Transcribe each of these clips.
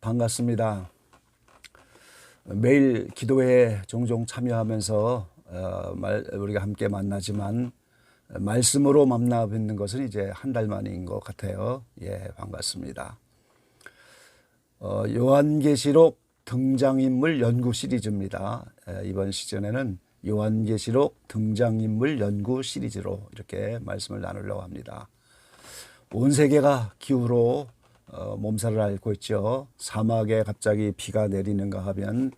반갑습니다. 매일 기도회에 종종 참여하면서 우리가 함께 만나지만 말씀으로 만나 뵙는 것은 이제 한 달 만인 것 같아요. 반갑습니다. 요한계시록 등장인물 연구 시리즈입니다. 이번 시즌에는 요한계시록 등장인물 연구 시리즈로 이렇게 말씀을 나누려고 합니다. 온 세계가 기후로 몸살을 앓고 있죠. 사막에 갑자기 비가 내리는가 하면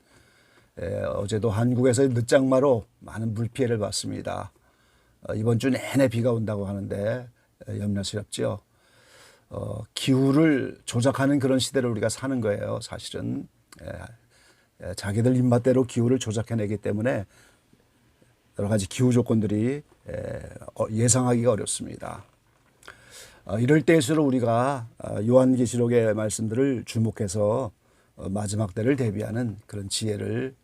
어제도 한국에서 늦장마로 많은 물피해를 봤습니다. 이번 주 내내 비가 온다고 하는데 염려스럽죠. 기후를 조작하는 그런 시대를 우리가 사는 거예요. 사실은 자기들 입맛대로 기후를 조작해내기 때문에 여러 가지 기후 조건들이 예상하기가 어렵습니다. 이럴 때일수록 우리가 요한계시록의 말씀들을 주목해서 마지막 때를 대비하는 그런 지혜를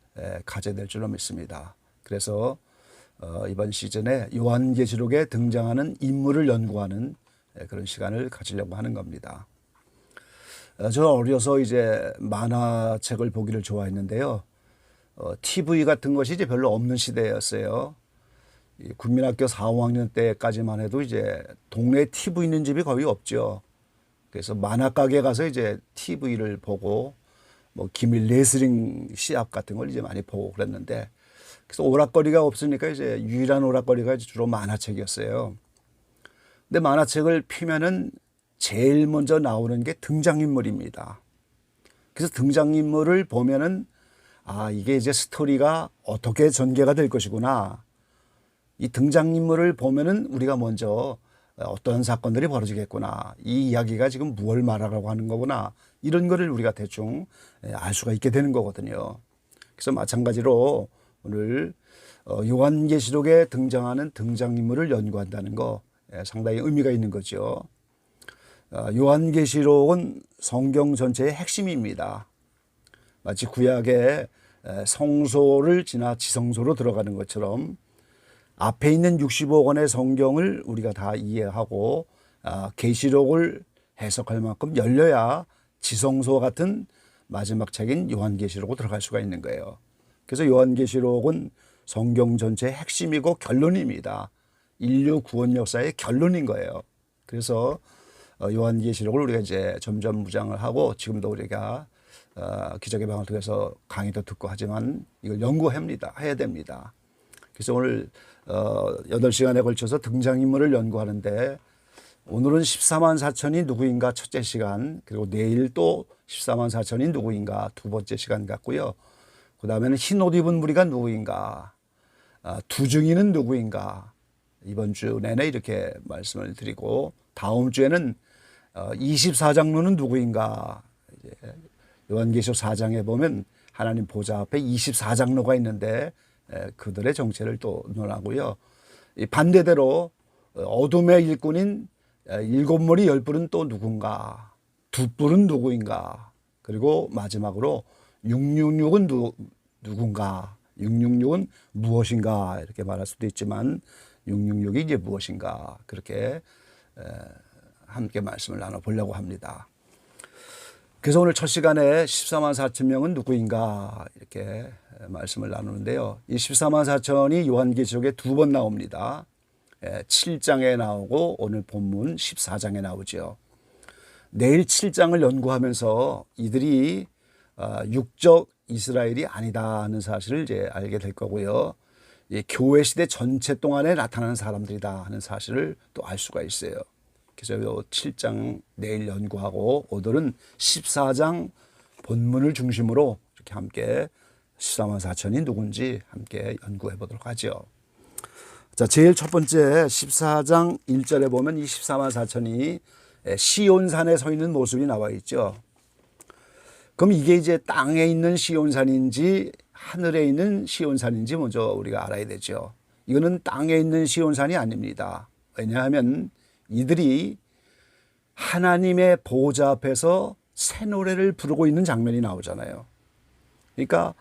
가져야 될 줄로 믿습니다. 그래서 이번 시즌에 요한계시록에 등장하는 인물을 연구하는 그런 시간을 가지려고 하는 겁니다. 저 어려서 이제 만화책을 보기를 좋아했는데요. TV 같은 것이 이제 별로 없는 시대였어요. 국민학교 4, 5학년 때까지만 해도 이제 동네에 TV 있는 집이 거의 없죠. 그래서 만화가게 가서 이제 TV를 보고 뭐 기밀 레슬링 시합 같은 걸 이제 많이 보고 그랬는데, 그래서 오락거리가 없으니까 이제 유일한 오락거리가 주로 만화책이었어요. 근데 만화책을 피면은 제일 먼저 나오는 게 등장인물입니다. 그래서 등장인물을 보면은 이게 이제 스토리가 어떻게 전개가 될 것이구나. 이 등장인물을 보면은 우리가 먼저 어떤 사건들이 벌어지겠구나. 이 이야기가 지금 무엇을 말하라고 하는 거구나. 이런 거를 우리가 대충 알 수가 있게 되는 거거든요. 그래서 마찬가지로 오늘 요한계시록에 등장하는 등장인물을 연구한다는 거 상당히 의미가 있는 거죠. 요한계시록은 성경 전체의 핵심입니다. 마치 구약의 성소를 지나 지성소로 들어가는 것처럼 앞에 있는 65권의 성경을 우리가 다 이해하고 계시록을 해석할 만큼 열려야 지성소 같은 마지막 책인 요한계시록으로 들어갈 수가 있는 거예요. 그래서 요한계시록은 성경 전체의 핵심이고 결론입니다. 인류 구원 역사의 결론인 거예요. 그래서 요한계시록을 우리가 이제 점점 무장을 하고 지금도 우리가 기적의 방을 통해서 강의도 듣고 하지만 이걸 해야 됩니다. 그래서 오늘 8시간에 걸쳐서 등장인물을 연구하는데, 오늘은 14만 4천이 누구인가 첫째 시간, 그리고 내일 또 14만 4천이 누구인가 두 번째 시간 같고요. 그 다음에는 흰옷 입은 무리가 누구인가, 두증인은 누구인가, 이번 주 내내 이렇게 말씀을 드리고, 다음 주에는 24장로는 누구인가. 이제 요한계시록 4장에 보면 하나님 보좌 앞에 24장로가 있는데 그들의 정체를 또 논하고요. 반대대로 어둠의 일꾼인 7머리 10뿔은 또 누군가, 2뿔은 누구인가, 그리고 마지막으로 666은 누군가, 666은 무엇인가 이렇게 말할 수도 있지만 666이 이제 무엇인가, 그렇게 함께 말씀을 나눠보려고 합니다. 그래서 오늘 첫 시간에 14만 4천 명은 누구인가 이렇게 말씀을 나누는데요. 이 14만 4천이 요한계시록에 2번 나옵니다. 7장에 나오고 오늘 본문 14장에 나오죠. 내일 7장을 연구하면서 이들이 육적 이스라엘이 아니다 하는 사실을 이제 알게 될 거고요. 교회 시대 전체 동안에 나타나는 사람들이다 하는 사실을 또 알 수가 있어요. 그래서 요 7장 내일 연구하고 오늘은 14장 본문을 중심으로 이렇게 함께 14만 4천이 누군지 함께 연구해 보도록 하죠. 자, 제일 첫 번째 14장 1절에 보면 이 14만 4천이 시온산에 서 있는 모습이 나와 있죠. 그럼 이게 이제 땅에 있는 시온산인지 하늘에 있는 시온산인지 먼저 우리가 알아야 되죠. 이거는 땅에 있는 시온산이 아닙니다. 왜냐하면 이들이 하나님의 보좌 앞에서 새 노래를 부르고 있는 장면이 나오잖아요. 그러니까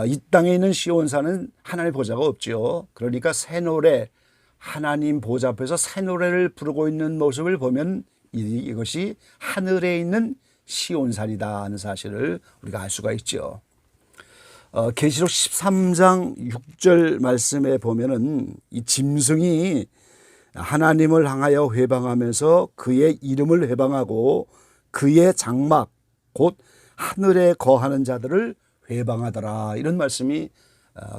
이 땅에 있는 시온산은 하나님의 보좌가 없죠. 그러니까 새 노래, 하나님 보좌 앞에서 새 노래를 부르고 있는 모습을 보면 이것이 하늘에 있는 시온산이다 하는 사실을 우리가 알 수가 있죠. 계시록 13장 6절 말씀에 보면은 이 짐승이 하나님을 향하여 회방하면서 그의 이름을 회방하고 그의 장막 곧 하늘에 거하는 자들을 회방하더라, 이런 말씀이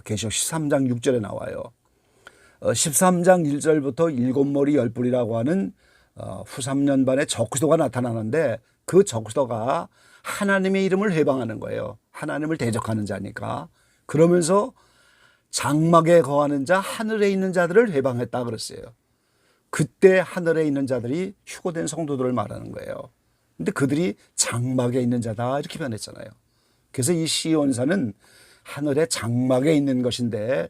계시록 13장 6절에 나와요. 13장 1절부터 일곱 머리 열 뿔이라고 하는 후3년반의 적그리스도가 나타나는데, 그 적그리스도가 하나님의 이름을 회방하는 거예요. 하나님을 대적하는 자니까. 그러면서 장막에 거하는 자, 하늘에 있는 자들을 회방했다 그랬어요. 그때 하늘에 있는 자들이 휴거된 성도들을 말하는 거예요. 근데 그들이 장막에 있는 자다 이렇게 변했잖아요. 그래서 이 시온산은 하늘의 장막에 있는 것인데,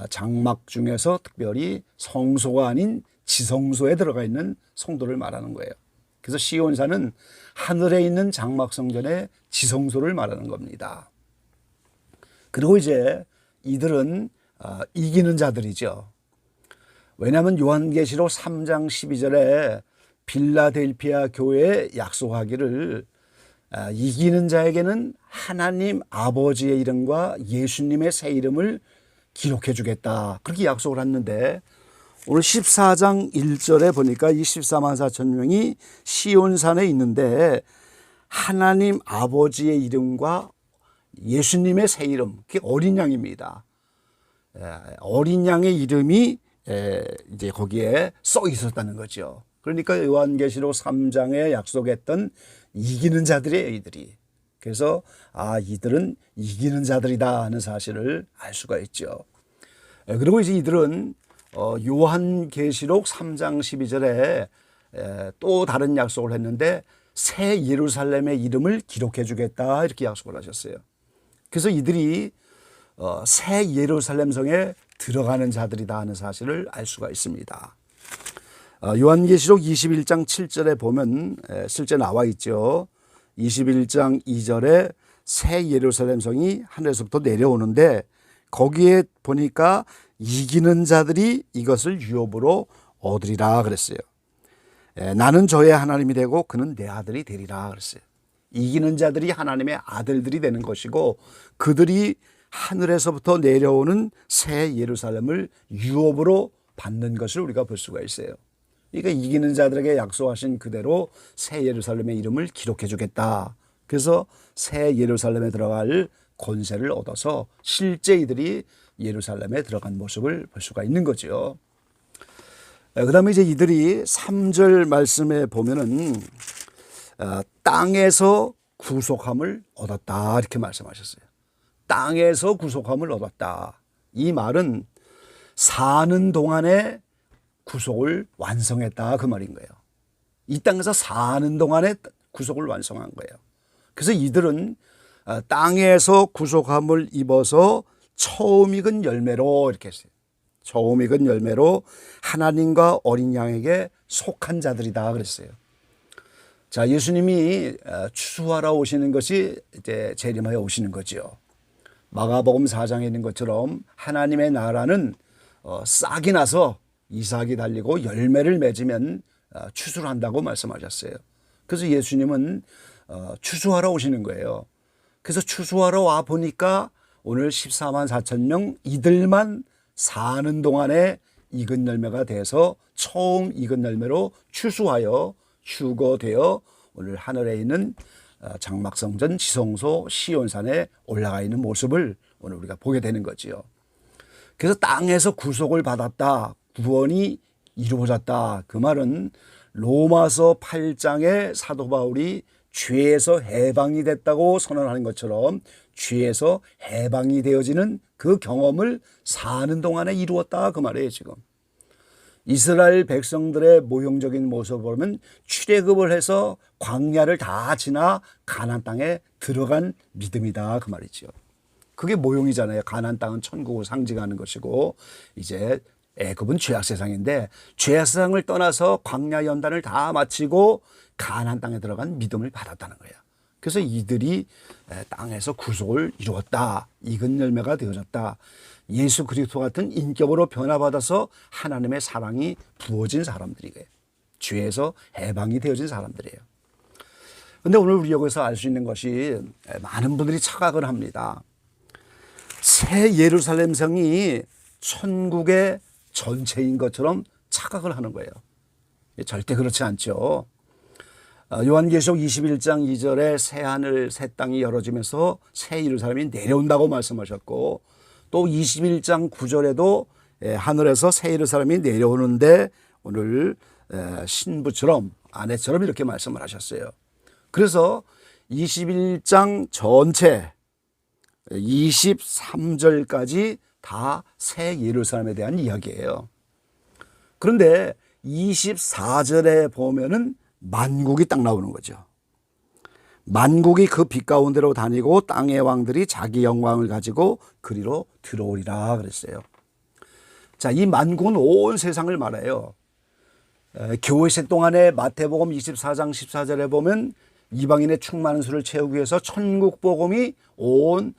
장막 중에서 특별히 성소가 아닌 지성소에 들어가 있는 성도를 말하는 거예요. 그래서 시온산은 하늘에 있는 장막 성전의 지성소를 말하는 겁니다. 그리고 이제 이들은 이기는 자들이죠. 왜냐하면 요한계시록 3장 12절에 빌라델피아 교회에 약속하기를 이기는 자에게는 하나님 아버지의 이름과 예수님의 새 이름을 기록해 주겠다, 그렇게 약속을 했는데, 오늘 14장 1절에 보니까 이 14만 4천 명이 시온산에 있는데 하나님 아버지의 이름과 예수님의 새 이름, 그게 어린 양입니다. 어린 양의 이름이 이제 거기에 써 있었다는 거죠. 그러니까 요한계시록 3장에 약속했던 이기는 자들이에요, 이들이. 그래서 이들은 이기는 자들이다 하는 사실을 알 수가 있죠. 그리고 이제 이들은 요한계시록 3장 12절에 또 다른 약속을 했는데 새 예루살렘의 이름을 기록해 주겠다, 이렇게 약속을 하셨어요. 그래서 이들이 새 예루살렘 성에 들어가는 자들이다 하는 사실을 알 수가 있습니다. 요한계시록 21장 7절에 보면 실제 나와 있죠. 21장 2절에 새 예루살렘 성이 하늘에서부터 내려오는데, 거기에 보니까 이기는 자들이 이것을 유업으로 얻으리라 그랬어요. 나는 저의 하나님이 되고 그는 내 아들이 되리라 그랬어요. 이기는 자들이 하나님의 아들들이 되는 것이고, 그들이 하늘에서부터 내려오는 새 예루살렘을 유업으로 받는 것을 우리가 볼 수가 있어요. 그러니까 이기는 자들에게 약속하신 그대로 새 예루살렘의 이름을 기록해 주겠다. 그래서 새 예루살렘에 들어갈 권세를 얻어서 실제 이들이 예루살렘에 들어간 모습을 볼 수가 있는 거죠. 그 다음에 이제 이들이 3절 말씀에 보면은 땅에서 구속함을 얻었다, 이렇게 말씀하셨어요. 땅에서 구속함을 얻었다. 이 말은 사는 동안에 구속을 완성했다, 그 말인 거예요. 이 땅에서 사는 동안에 구속을 완성한 거예요. 그래서 이들은 땅에서 구속함을 입어서 처음 익은 열매로, 이렇게 했어요. 처음 익은 열매로 하나님과 어린 양에게 속한 자들이다 그랬어요. 자, 예수님이 추수하러 오시는 것이 이제 재림하여 오시는 거죠. 마가복음 4장에 있는 것처럼 하나님의 나라는 싹이 나서 이삭이 달리고 열매를 맺으면 추수를 한다고 말씀하셨어요. 그래서 예수님은 추수하러 오시는 거예요. 그래서 추수하러 와 보니까 오늘 14만 4천 명 이들만 사는 동안에 익은 열매가 돼서 처음 익은 열매로 추수하여 휴거되어 오늘 하늘에 있는 장막성전 지성소 시온산에 올라가 있는 모습을 오늘 우리가 보게 되는 거지요. 그래서 땅에서 구속을 받았다, 구원이 이루어졌다. 그 말은 로마서 8장에 사도 바울이 죄에서 해방이 됐다고 선언하는 것처럼 죄에서 해방이 되어지는 그 경험을 사는 동안에 이루었다, 그 말이에요. 지금 이스라엘 백성들의 모형적인 모습을 보면 출애굽을 해서 광야를 다 지나 가나안 땅에 들어간 믿음이다, 그 말이죠. 그게 모형이잖아요. 가나안 땅은 천국을 상징하는 것이고, 이제 애굽은 죄악 세상인데 죄악 세상을 떠나서 광야 연단을 다 마치고 가나안 땅에 들어간 믿음을 받았다는 거예요. 그래서 이들이 땅에서 구속을 이루었다, 익은 열매가 되어졌다, 예수 그리스도 같은 인격으로 변화받아서 하나님의 사랑이 부어진 사람들이에요. 죄에서 해방이 되어진 사람들이에요. 근데 오늘 우리 여기서 알 수 있는 것이 많은 분들이 착각을 합니다. 새 예루살렘 성이 천국의 전체인 것처럼 착각을 하는 거예요. 절대 그렇지 않죠. 요한계시록 21장 2절에 새 하늘 새 땅이 열어지면서 새 예루살렘이 내려온다고 말씀하셨고, 또 21장 9절에도 하늘에서 새 예루살렘이 내려오는데 오늘 신부처럼 아내처럼 이렇게 말씀을 하셨어요. 그래서 21장 전체 23절까지 다 새 예루살렘에 대한 이야기예요. 그런데 24절에 보면은 만국이 딱 나오는 거죠. 만국이 그 빛 가운데로 다니고 땅의 왕들이 자기 영광을 가지고 그리로 들어오리라 그랬어요. 자, 이 만국은 온 세상을 말해요. 교회 세 동안에 마태복음 24장 14절에 보면 이방인의 충만한 수를 채우기 위해서 천국 복음이 온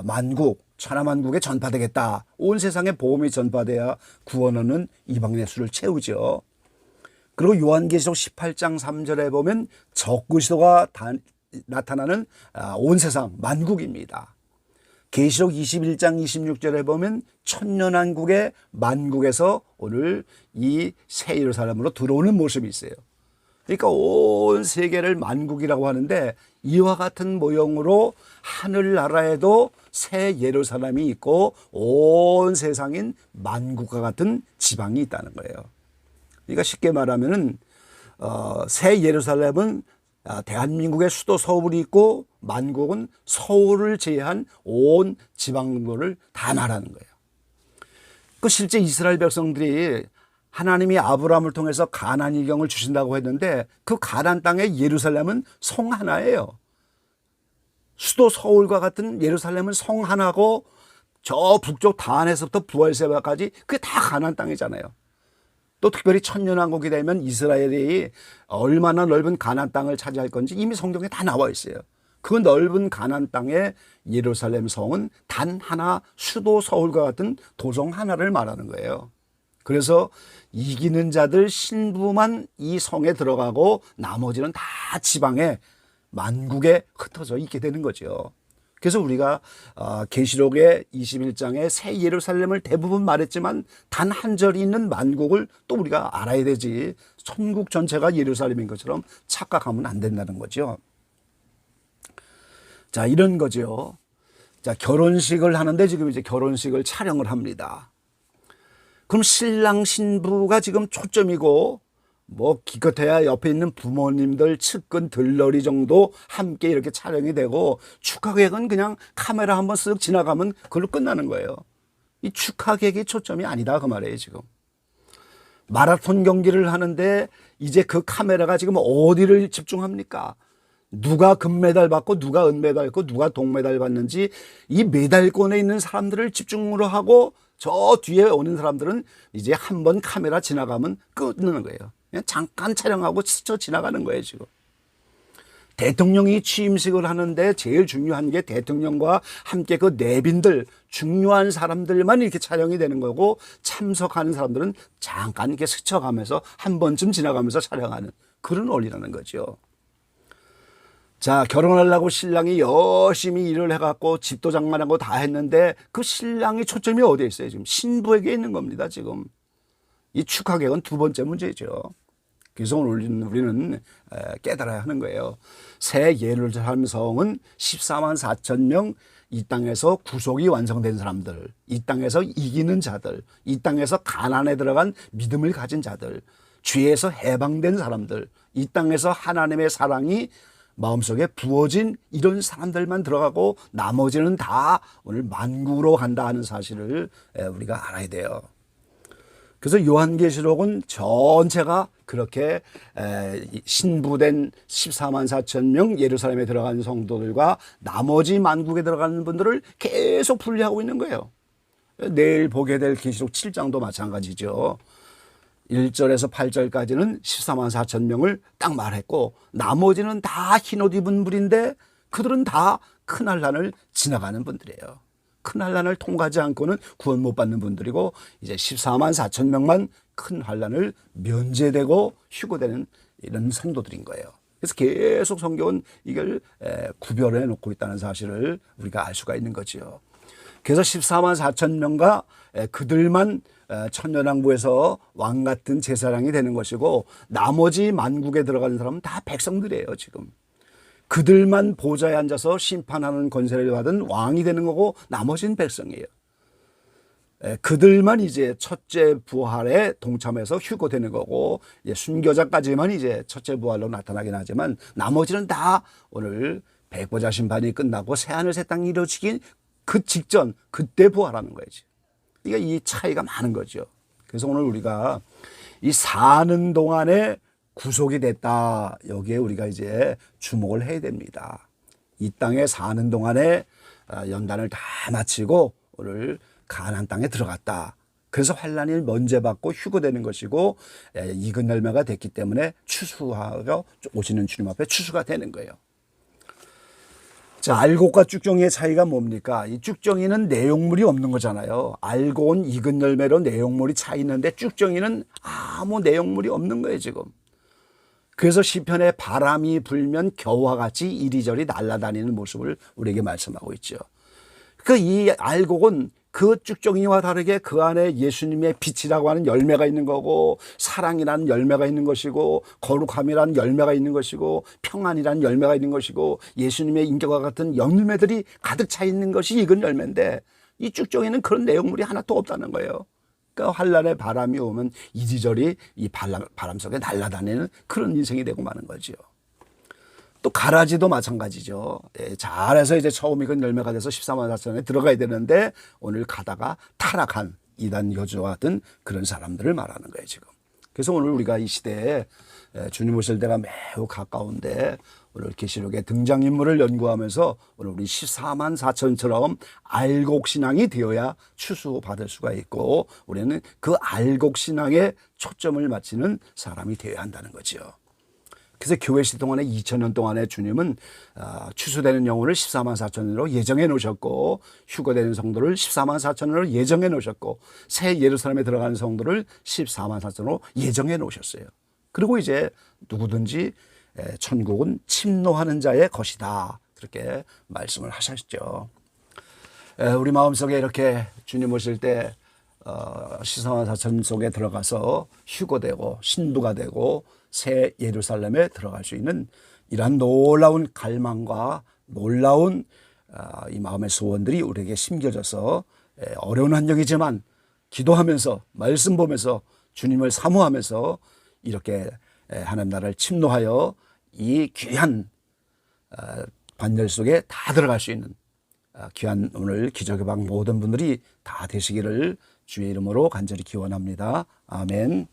만국, 천하만국에 전파되겠다. 온 세상에 복음이 전파돼야 구원하는 이방인의 수를 채우죠. 그리고 요한계시록 18장 3절에 보면 적그리스도가 나타나는 온 세상 만국입니다. 계시록 21장 26절에 보면 천년왕국의 만국에서 오늘 이 새 예루살렘으로 들어오는 모습이 있어요. 그러니까 온 세계를 만국이라고 하는데 이와 같은 모형으로 하늘나라에도 새 예루살렘이 있고 온 세상인 만국과 같은 지방이 있다는 거예요. 그러니까 쉽게 말하면은 새 예루살렘은 대한민국의 수도 서울이 있고 만국은 서울을 제외한 온 지방도를 다 말하는 거예요. 그 실제 이스라엘 백성들이 하나님이 아브라함을 통해서 가나안 일경을 주신다고 했는데 그 가나안 땅의 예루살렘은 성 하나예요. 수도 서울과 같은 예루살렘은 성 하나고 저 북쪽 다한에서부터 부엘세바까지 그게 다 가나안 땅이잖아요. 또 특별히 천년왕국이 되면 이스라엘이 얼마나 넓은 가나안 땅을 차지할 건지 이미 성경에 다 나와 있어요. 그 넓은 가나안 땅의 예루살렘 성은 단 하나 수도 서울과 같은 도성 하나를 말하는 거예요. 그래서 이기는 자들 신부만 이 성에 들어가고 나머지는 다 지방에 만국에 흩어져 있게 되는 거죠. 그래서 우리가 계시록의 21장에 새 예루살렘을 대부분 말했지만 단 한 절이 있는 만국을 또 우리가 알아야 되지, 천국 전체가 예루살렘인 것처럼 착각하면 안 된다는 거죠. 자, 이런 거죠. 자, 결혼식을 하는데 지금 이제 결혼식을 촬영을 합니다. 그럼 신랑 신부가 지금 초점이고 뭐 기껏해야 옆에 있는 부모님들 측근 들러리 정도 함께 이렇게 촬영이 되고 축하객은 그냥 카메라 한번 쓱 지나가면 그걸로 끝나는 거예요. 이 축하객이 초점이 아니다 그 말이에요. 지금 마라톤 경기를 하는데 이제 그 카메라가 지금 어디를 집중합니까? 누가 금메달 받고 누가 은메달 받고 누가 동메달 받는지 이 메달권에 있는 사람들을 집중으로 하고 저 뒤에 오는 사람들은 이제 한번 카메라 지나가면 끝나는 거예요. 그냥 잠깐 촬영하고 스쳐 지나가는 거예요. 지금 대통령이 취임식을 하는데 제일 중요한 게 대통령과 함께 그 내빈들 중요한 사람들만 이렇게 촬영이 되는 거고 참석하는 사람들은 잠깐 이렇게 스쳐가면서 한 번쯤 지나가면서 촬영하는 그런 원리라는 거죠. 자, 결혼하려고 신랑이 열심히 일을 해갖고 집도 장만하고 다 했는데 그 신랑이 초점이 어디에 있어요? 지금 신부에게 있는 겁니다. 지금 이 축하객은 두 번째 문제죠. 그래서 오늘 우리는 깨달아야 하는 거예요. 새 예루살렘 성은 14만 4천 명, 이 땅에서 구속이 완성된 사람들, 이 땅에서 이기는 자들, 이 땅에서 가난에 들어간 믿음을 가진 자들, 죄에서 해방된 사람들, 이 땅에서 하나님의 사랑이 마음속에 부어진 이런 사람들만 들어가고 나머지는 다 오늘 만국으로 간다 하는 사실을 우리가 알아야 돼요. 그래서 요한계시록은 전체가 그렇게 신부된 14만 4천 명 예루살렘에 들어간 성도들과 나머지 만국에 들어가는 분들을 계속 분리하고 있는 거예요. 내일 보게 될 계시록 7장도 마찬가지죠. 1절에서 8절까지는 14만 4천 명을 딱 말했고 나머지는 다 흰옷 입은 분인데 그들은 다 큰 환난을 지나가는 분들이에요. 큰 환난을 통과하지 않고는 구원 못 받는 분들이고 이제 14만 4천 명만 큰 환난을 면제되고 휴거되는 이런 성도들인 거예요. 그래서 계속 성경은 이걸 구별해 놓고 있다는 사실을 우리가 알 수가 있는 거지요. 그래서 14만 4천 명과 그들만 천년왕국에서 왕 같은 제사장이 되는 것이고 나머지 만국에 들어가는 사람은 다 백성들이에요. 지금 그들만 보좌에 앉아서 심판하는 권세를 받은 왕이 되는 거고 나머지는 백성이에요. 그들만 이제 첫째 부활에 동참해서 휴거되는 거고 순교자까지만 이제 첫째 부활로 나타나긴 하지만 나머지는 다 오늘 백보자 심판이 끝나고 새하늘 새 땅이 이루어지긴 그 직전 그때 부활하는 거지. 그러니까 이 차이가 많은 거죠. 그래서 오늘 우리가 이 사는 동안에 구속이 됐다. 여기에 우리가 이제 주목을 해야 됩니다. 이 땅에 사는 동안에 연단을 다 마치고 오늘 가나안 땅에 들어갔다. 그래서 환란이 면제받고 휴거되는 것이고 익은 열매가 됐기 때문에 추수하고 오시는 주님 앞에 추수가 되는 거예요. 자, 알곡과 쭉정이의 차이가 뭡니까? 이 쭉정이는 내용물이 없는 거잖아요. 알곡은 익은 열매로 내용물이 차 있는데 쭉정이는 아무 내용물이 없는 거예요, 지금. 그래서 시편에 바람이 불면 겨와 같이 이리저리 날아다니는 모습을 우리에게 말씀하고 있죠. 이 알곡은 그 쭉정이와 다르게 그 안에 예수님의 빛이라고 하는 열매가 있는 거고 사랑이라는 열매가 있는 것이고 거룩함이라는 열매가 있는 것이고 평안이라는 열매가 있는 것이고 예수님의 인격과 같은 열매들이 가득 차 있는 것이 익은 열매인데 이 쭉정이는 그런 내용물이 하나도 없다는 거예요. 그러니까 환란의 바람이 오면 이리저리 이 바람 속에 날아다니는 그런 인생이 되고 마는 거죠. 또 가라지도 마찬가지죠. 잘해서 이제 처음 익은 열매가 돼서 14만 4천에 들어가야 되는데 오늘 가다가 타락한 이단 여주와 같은 그런 사람들을 말하는 거예요, 지금. 그래서 오늘 우리가 이 시대에 주님 오실 때가 매우 가까운데 오늘 계시록의 등장인물을 연구하면서 오늘 우리 14만 4천처럼 알곡신앙이 되어야 추수받을 수가 있고 우리는 그 알곡신앙에 초점을 맞추는 사람이 되어야 한다는 거죠. 그래서 교회 시 동안에 2000년 동안에 주님은 추수되는 영혼을 14만 4천으로 예정해 놓으셨고 휴거되는 성도를 14만 4천으로 예정해 놓으셨고 새 예루살렘에 들어가는 성도를 14만 4천으로 예정해 놓으셨어요. 그리고 이제 누구든지 천국은 침노하는 자의 것이다. 그렇게 말씀을 하셨죠. 우리 마음속에 이렇게 주님 오실 때 14만 4천 속에 들어가서 휴거되고 신부가 되고 새 예루살렘에 들어갈 수 있는 이러한 놀라운 갈망과 놀라운 이 마음의 소원들이 우리에게 심겨져서 어려운 환경이지만 기도하면서 말씀 보면서 주님을 사모하면서 이렇게 하나님 나라를 침노하여 이 귀한 반열 속에 다 들어갈 수 있는 귀한 오늘 기적의 방 모든 분들이 다 되시기를 주의 이름으로 간절히 기원합니다. 아멘.